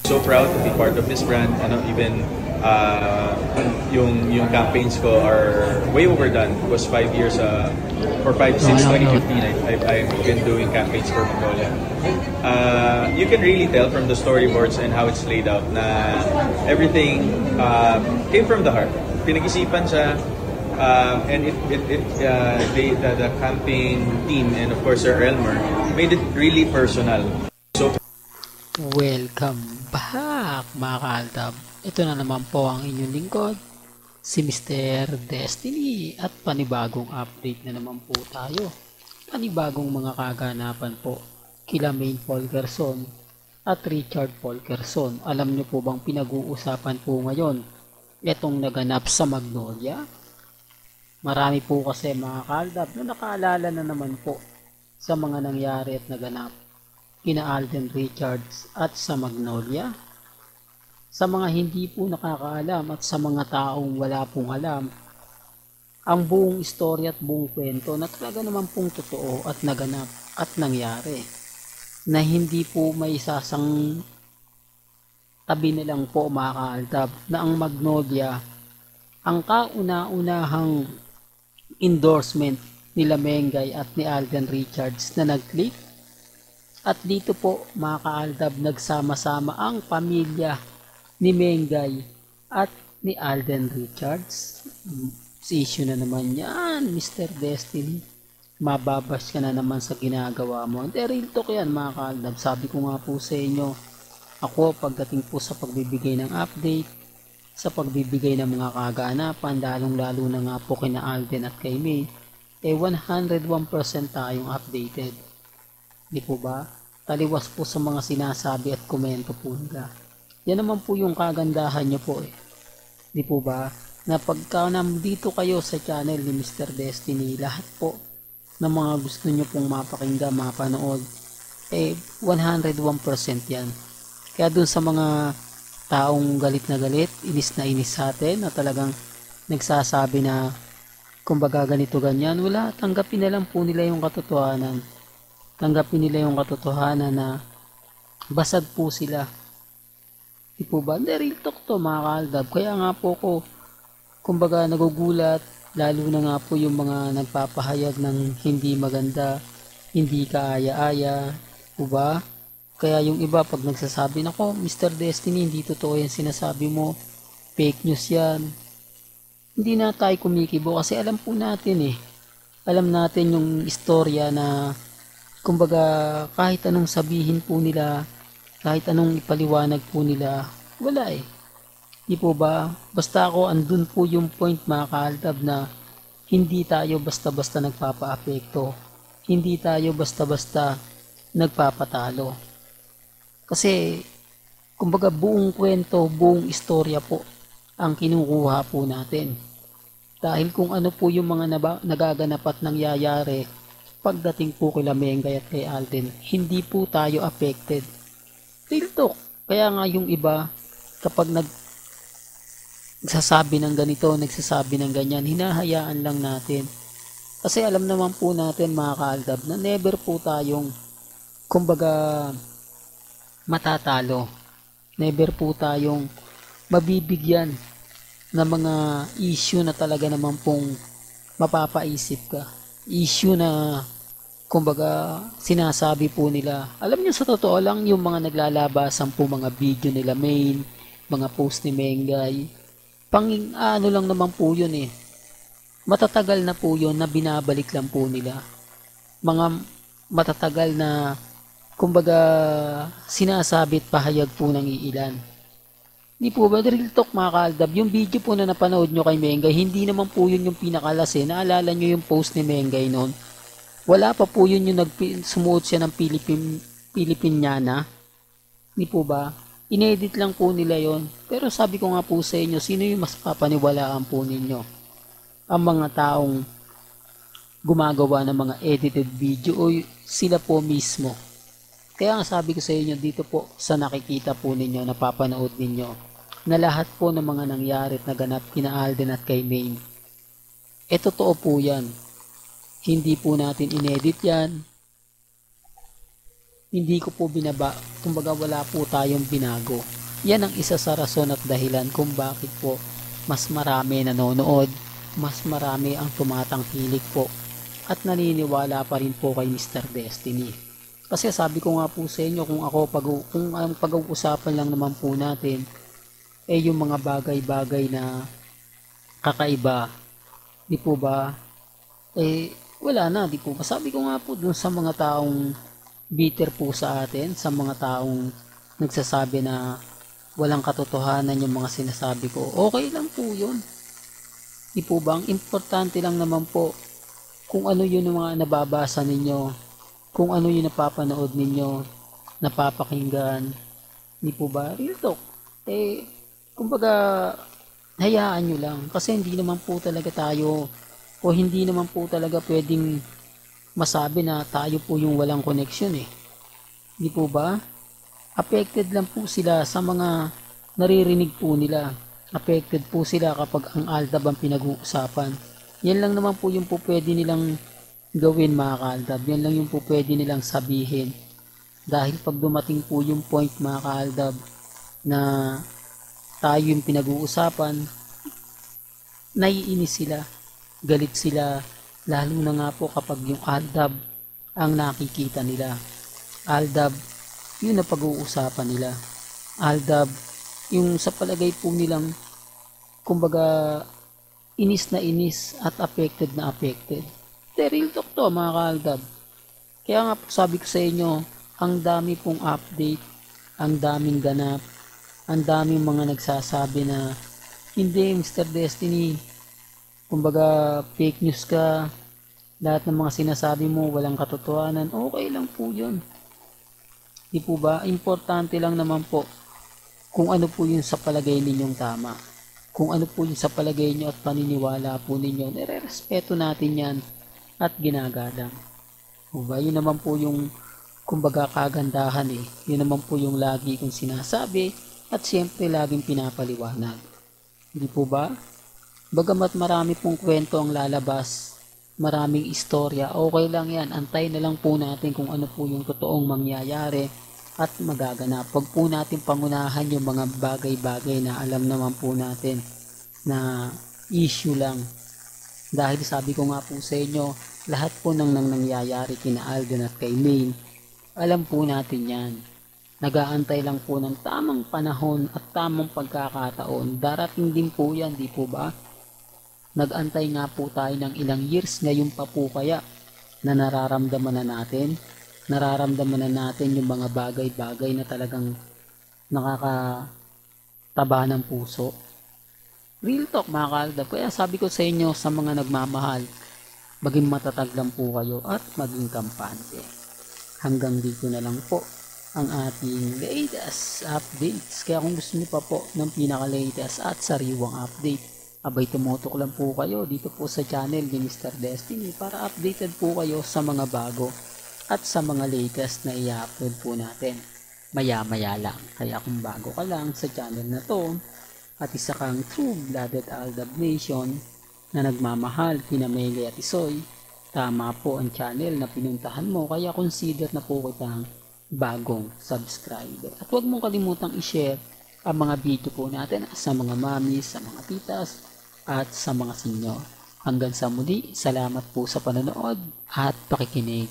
So proud to be part of this brand. Even yung campaigns ko are way overdone because 5 years or 5 since 2015 I've been doing campaigns for Magnolia. You can really tell from the storyboards and how it's laid out na everything came from the heart. Pinag-isipan siya. And the campaign team and of course Sir Elmer made it really personal. So Welcome back mga kaaldab. Ito na naman po ang inyong lingkod, si Mr. Destiny, at panibagong update na naman po tayo. Panibagong mga kaganapan po kila Maine Folkerson at Richard Folkerson. Alam niyo po bang pinag-uusapan po ngayon itong naganap sa Magnolia? Marami po kasi mga kaaldab na nakaalala na naman po sa mga nangyari at naganap kina Alden Richards at sa Magnolia. Sa mga hindi po nakakaalam at sa mga taong wala pong alam, ang buong istorya at buong kwento na talaga naman pong totoo at naganap at nangyari, na hindi po may isasang tabi na lang po mga kaaldab, na ang Magnolia ang kauna-unahang endorsement nila Mengay at ni Alden Richards na nag-click. At dito po mga kaaldab, nagsama-sama ang pamilya ni Mengay at ni Alden Richards. Issue na naman yan, Mr. Destiny. Mababash ka na naman sa ginagawa mo. Hindi, real talk yan mga kaaldab. Sabi ko nga po sa inyo, ako pagdating po sa pagbibigay ng update, sa pagbibigay ng mga kaganapan, lalong-lalo na nga po kina Alden at kay May, 101% tayong updated. Di po ba? Taliwas po sa mga sinasabi at komento po nila. Yan naman po yung kagandahan nyo po eh. Di po ba? Na pagka nandito kayo sa channel ni Mr. Destiny, lahat po ng mga gusto nyo pong mapakinggan, mapanood, 101% yan. Kaya dun sa mga taong galit na inis sa atin, na talagang nagsasabi na kumbaga ganito ganyan, wala, tanggapin na lang po nila yung katotohanan. Tanggapin nila yung katotohanan na basag po sila. Di po ba? Hindi, real talk to mga kaaldab. Kaya nga po ko, kumbaga nagugulat, lalo na nga po yung mga nagpapahayag ng hindi maganda, hindi kaaya-aya, po ba? Kaya yung iba pag nagsasabi, nako Mr. Destiny, hindi totoo yan sinasabi mo, fake news yan. Hindi na tayo kumikibo kasi alam po natin eh. Alam natin yung istorya na kumbaga kahit anong sabihin po nila, kahit anong ipaliwanag po nila, wala eh. Di po ba? Basta ako andun po yung point mga kaaldab na hindi tayo basta-basta nagpapa-apekto. Hindi tayo basta-basta nagpapatalo. Kasi kumbaga buong kwento, buong istorya po ang kinukuha po natin. Dahil kung ano po yung mga nagaganap at nangyayari pagdating po kila Mengay at kay Alden, hindi po tayo affected. Real talk. Kaya nga yung iba, kapag nagsasabi ng ganito, nagsasabi ng ganyan, hinahayaan lang natin. Kasi alam naman po natin mga kaaldab na never po tayong kumbaga matatalo. Never po tayong mabibigyan ng mga issue na talaga naman pong mapapaisip ka. Issue na kumbaga sinasabi po nila. Alam niyo sa totoo lang yung mga naglalabasan po mga video nila Maine, mga post ni Mengay. Ano lang naman po yun eh. Matatagal na po yun na binabalik lang po nila. Mga matatagal na kumbaga sinasabit pahayag po ng iilan. Hindi po ba real talk mga kaaldab? Yung video po na napanood nyo kay Mengay, hindi naman po yun yung pinakalas eh. Naalala nyo yung post ni Mengay noon? Wala pa po yun yung sumuot siya ng Pilipiniana. Hindi po ba? Inedit lang po nila yon. Pero sabi ko nga po sa inyo, sino yung mas papaniwalaan po ninyo? Ang mga taong gumagawa ng mga edited video o sila po mismo? Kaya nga sabi ko sa inyo dito po sa nakikita po ninyo, napapanood ninyo, na lahat po ng mga nangyari at naganap kina Alden at kay Maine, totoo po yan. Hindi po natin inedit yan. Hindi ko po kumbaga wala po tayong binago. Yan ang isa sa rason at dahilan kung bakit po mas marami nanonood, mas marami ang tumatangkilik po at naniniwala pa rin po kay Mr. Destiny. Kasi sabi ko nga po sa inyo, kung ang pag-uusapan lang naman po natin yung mga bagay-bagay na kakaiba, di po ba? Wala na, di po ba? Sabi ko nga po dun sa mga taong bitter po sa atin, sa mga taong nagsasabi na walang katotohanan yung mga sinasabi ko, okay lang po yun. Di po ba? Ang importante lang naman po kung ano yun yung mga nababasa ninyo, kung ano yung napapanood ninyo, napapakinggan, di po ba? Real talk. Kumbaga, hayaan nyo lang. Kasi hindi naman po talaga tayo, o hindi naman po talaga pwedeng masabi na tayo po yung walang connection Di po ba? Affected lang po sila sa mga naririnig po nila. Affected po sila kapag ang Aldab ang pinag-uusapan. Yan lang naman po yung po pwede nilang gawin mga kaaldab. Yan lang yung po pwede nilang sabihin. Dahil pag dumating po yung point mga kaaldab na tayo yung pinag-uusapan, naiinis sila, galit sila, lalo na nga po kapag yung Aldab ang nakikita nila. Aldab, yun na pag-uusapan nila. Aldab, yung sa palagay po nilang, kumbaga, inis na inis at affected na affected. Real talk to mga kaaldab. Kaya nga po sabi ko sa inyo, ang dami pong update, ang daming ganap, ang daming mga nagsasabi na hindi Mr. Destiny, kumbaga fake news ka, lahat ng mga sinasabi mo walang katotohanan, okay lang po yun. Di po ba? Importante lang naman po kung ano po yung sa palagay ninyong tama. Kung ano po yung sa palagay nyo at paniniwala po ninyo, nire-respeto natin yan at ginagalang. O ba? Yun naman po yung kumbaga kagandahan Yun naman po yung lagi kong sinasabi at siyempre laging pinapaliwanag. Di po ba? Bagamat marami pong kwento ang lalabas, maraming istorya, okay lang yan. Antay na lang po natin kung ano po yung totoong mangyayari at magaganap. Huwag po natin pangunahan yung mga bagay-bagay na alam naman po natin na issue lang. Dahil sabi ko nga po sa inyo, lahat po ng nangyayari kina Alden at kay Maine, alam po natin yan. Nag-aantay lang po ng tamang panahon at tamang pagkakataon. Darating din po yan, di po ba? Nag-antay nga po tayo ng ilang years ngayon pa po kaya na nararamdaman na natin yung mga bagay-bagay na talagang nakakataba ng puso. Real talk mga kaaldab. Kaya sabi ko sa inyo sa mga nagmamahal, maging matatag lang po kayo at maging kampante. Hanggang dito na lang po ang ating latest updates. Kaya kung gusto niyo pa po ng pinaka-latest at sariwang update, abay tumutok lang po kayo dito po sa channel ni Mr. Destiny para updated po kayo sa mga bago at sa mga latest na i-upload po natin maya-maya lang. Kaya kung bago ka lang sa channel na to at isa kang true-blooded Aldab Nation na nagmamahal kina Meli at Isoy, tama po ang channel na pinuntahan mo, kaya consider na po kitang bagong subscriber. At huwag mong kalimutang i-share ang mga video po natin sa mga mami, sa mga titas, at sa mga senyor. Hanggang sa muli, salamat po sa panonood at pakikinig.